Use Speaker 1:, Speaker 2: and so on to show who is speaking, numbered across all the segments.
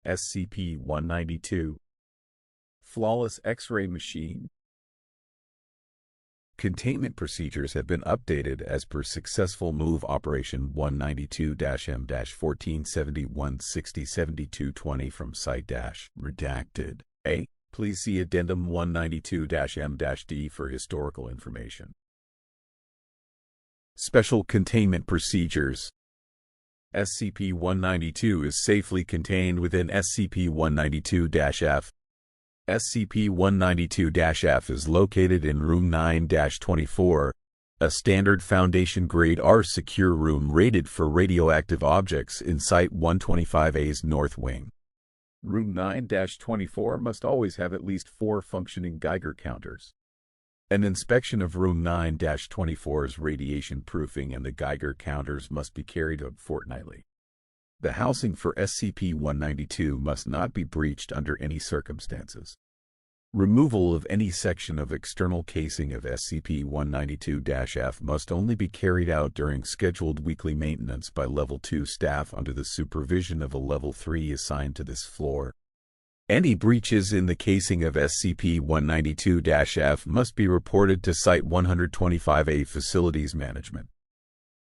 Speaker 1: SCP-192 Flawless X-ray Machine. Containment procedures have been updated as per successful move Operation 192-M-1471-60-7220 from Site-Redacted. A. Please see Addendum 192-M-D for historical information. Special Containment Procedures. SCP-192 is safely contained within SCP-192-F. SCP-192-F is located in Room 9-24, a standard Foundation-grade R secure room rated for radioactive objects in Site-125A's North Wing. Room 9-24 must always have at least 4 functioning Geiger counters. An inspection of Room 9-24's radiation proofing and the Geiger counters must be carried out fortnightly. The housing for SCP-192 must not be breached under any circumstances. Removal of any section of external casing of SCP-192-F must only be carried out during scheduled weekly maintenance by Level 2 staff under the supervision of a Level 3 assigned to this floor. Any breaches in the casing of SCP-192-F must be reported to Site-125A Facilities Management.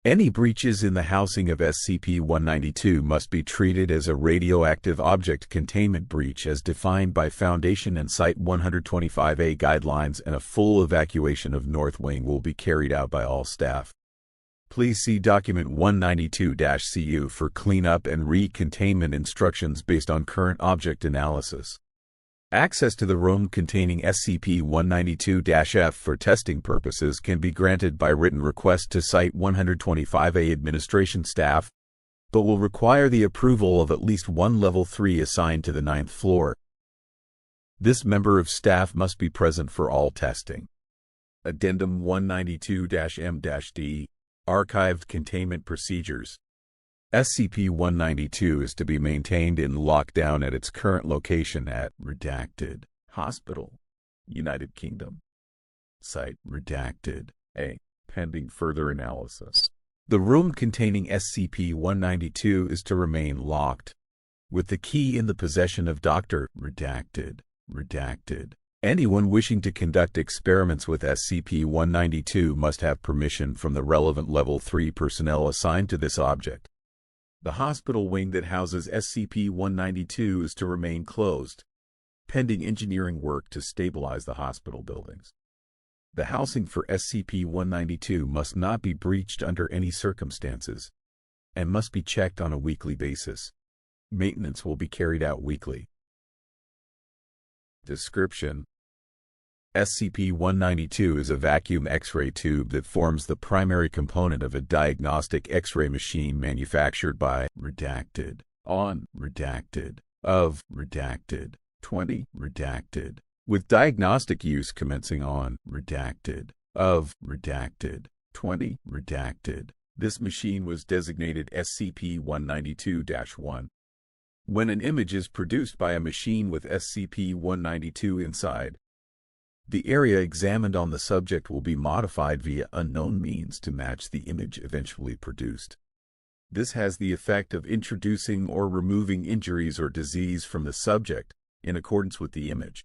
Speaker 1: Any breaches in the housing of SCP-192 must be treated as a radioactive object containment breach as defined by Foundation and Site-125A guidelines, and a full evacuation of North Wing will be carried out by all staff. Please see Document 192-CU for cleanup and re-containment instructions based on current object analysis. Access to the room containing SCP-192-F for testing purposes can be granted by written request to Site-125A administration staff, but will require the approval of at least one Level 3 assigned to the 9th floor. This member of staff must be present for all testing. Addendum 192-M-D. Archived Containment Procedures. SCP-192 is to be maintained in lockdown at its current location at Redacted Hospital, United Kingdom. Site Redacted A. Pending further analysis. The room containing SCP-192 is to remain locked, with the key in the possession of Dr. Redacted. Anyone wishing to conduct experiments with SCP-192 must have permission from the relevant Level 3 personnel assigned to this object. The hospital wing that houses SCP-192 is to remain closed, pending engineering work to stabilize the hospital buildings. The housing for SCP-192 must not be breached under any circumstances, and must be checked on a weekly basis. Maintenance will be carried out weekly. Description: SCP-192 is a vacuum X-ray tube that forms the primary component of a diagnostic X-ray machine manufactured by Redacted, on Redacted, of Redacted, 20 Redacted, with diagnostic use commencing on Redacted, of Redacted, 20 Redacted. This machine was designated SCP-192-1. When an image is produced by a machine with SCP-192 inside, the area examined on the subject will be modified via unknown means to match the image eventually produced. This has the effect of introducing or removing injuries or disease from the subject, in accordance with the image.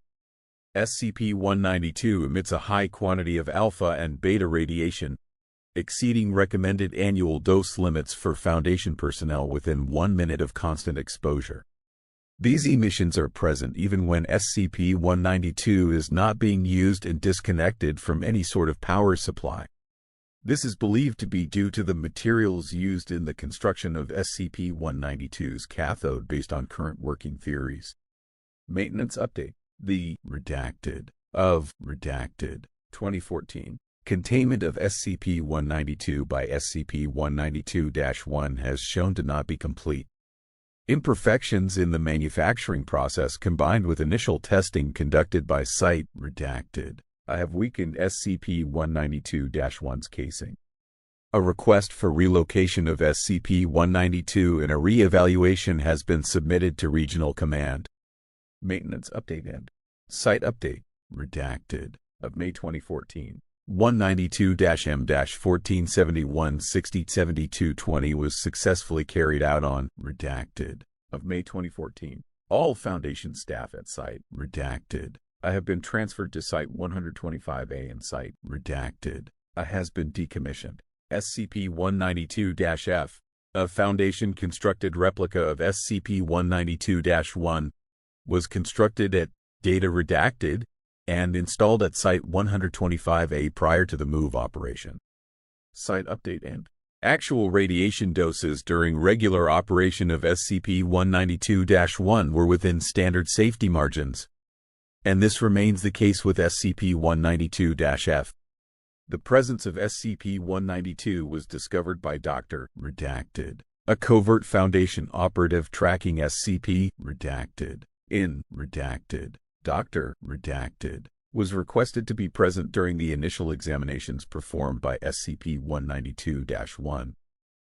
Speaker 1: SCP-192 emits a high quantity of alpha and beta radiation, exceeding recommended annual dose limits for Foundation personnel within 1 minute of constant exposure. These emissions are present even when SCP-192 is not being used and disconnected from any sort of power supply. This is believed to be due to the materials used in the construction of SCP-192's cathode based on current working theories. Maintenance Update. The Redacted, of Redacted, 2014. Containment of SCP-192 by SCP-192-1 has shown to not be complete. Imperfections in the manufacturing process combined with initial testing conducted by Site Redacted have weakened SCP-192-1's casing. A request for relocation of SCP-192 and a re-evaluation has been submitted to Regional Command. Maintenance Update and Site Update. Redacted, of May 2014. 192-M-1471-60-7220 was successfully carried out on Redacted, of May 2014. All Foundation staff at Site redacted. I have been transferred to Site 125A and Site redacted. I has been decommissioned. SCP-192-F, a Foundation-constructed replica of SCP-192-1, was constructed at data redacted and installed at Site 125A prior to the move operation. Site update and actual radiation doses during regular operation of SCP-192-1 were within standard safety margins, and this remains the case with SCP-192-F. The presence of SCP-192 was discovered by Dr. Redacted, a covert Foundation operative tracking SCP Redacted. In Redacted, Dr. Redacted was requested to be present during the initial examinations performed by SCP-192-1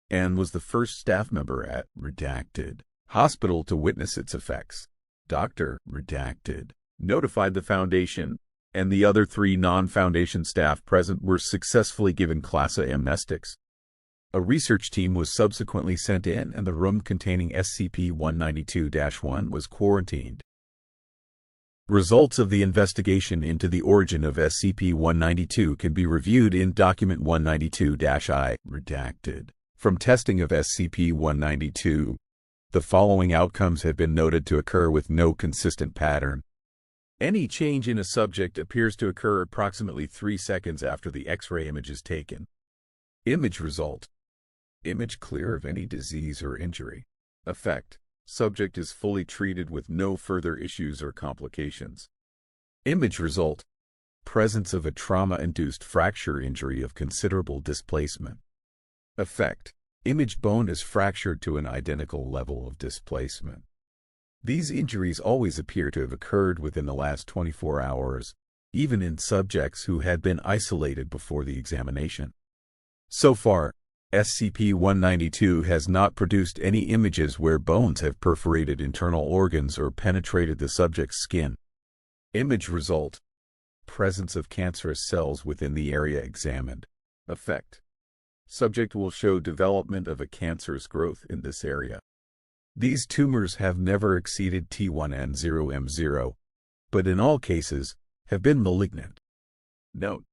Speaker 1: and was the first staff member at Redacted Hospital to witness its effects. Dr. Redacted notified the Foundation, and the other 3 non-Foundation staff present were successfully given Class A amnestics. A research team was subsequently sent in, and the room containing SCP-192-1 was quarantined. Results of the investigation into the origin of SCP-192 can be reviewed in Document 192-I, redacted. From testing of SCP-192, the following outcomes have been noted to occur with no consistent pattern. Any change in a subject appears to occur approximately 3 seconds after the X-ray image is taken. Image result: image clear of any disease or injury. Effect: subject is fully treated with no further issues or complications. Image result: presence of a trauma-induced fracture injury of considerable displacement. Effect: image bone is fractured to an identical level of displacement. These injuries always appear to have occurred within the last 24 hours, even in subjects who had been isolated before the examination. So far, SCP-192 has not produced any images where bones have perforated internal organs or penetrated the subject's skin. Image result: presence of cancerous cells within the area examined. Effect: subject will show development of a cancerous growth in this area. These tumors have never exceeded T1N0M0, but in all cases have been malignant. Note: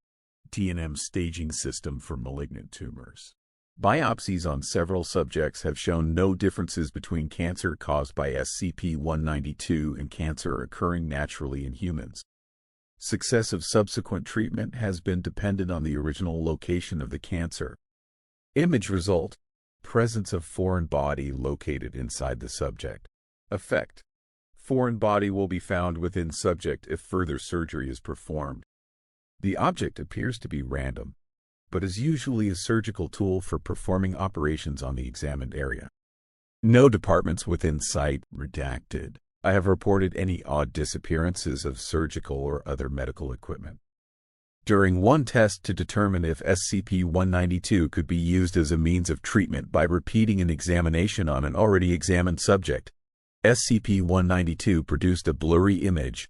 Speaker 1: TNM staging system for malignant tumors. Biopsies on several subjects have shown no differences between cancer caused by SCP-192 and cancer occurring naturally in humans. Success of subsequent treatment has been dependent on the original location of the cancer. Image result: presence of foreign body located inside the subject. Effect: foreign body will be found within subject if further surgery is performed. The object appears to be random, but is usually a surgical tool for performing operations on the examined area. No departments within Site redacted. I have reported any odd disappearances of surgical or other medical equipment. During one test to determine if SCP-192 could be used as a means of treatment by repeating an examination on an already examined subject, SCP-192 produced a blurry image,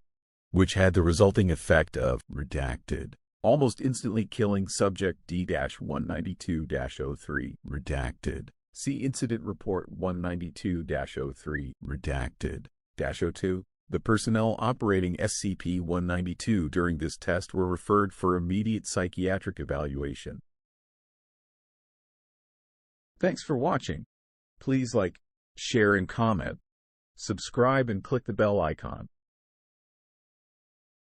Speaker 1: which had the resulting effect of redacted, almost instantly killing subject D-192-03, redacted. See Incident Report 192-03, redacted. -02. The personnel operating SCP-192 during this test were referred for immediate psychiatric evaluation. Thanks for watching. Please like, share and comment. Subscribe and click the bell icon.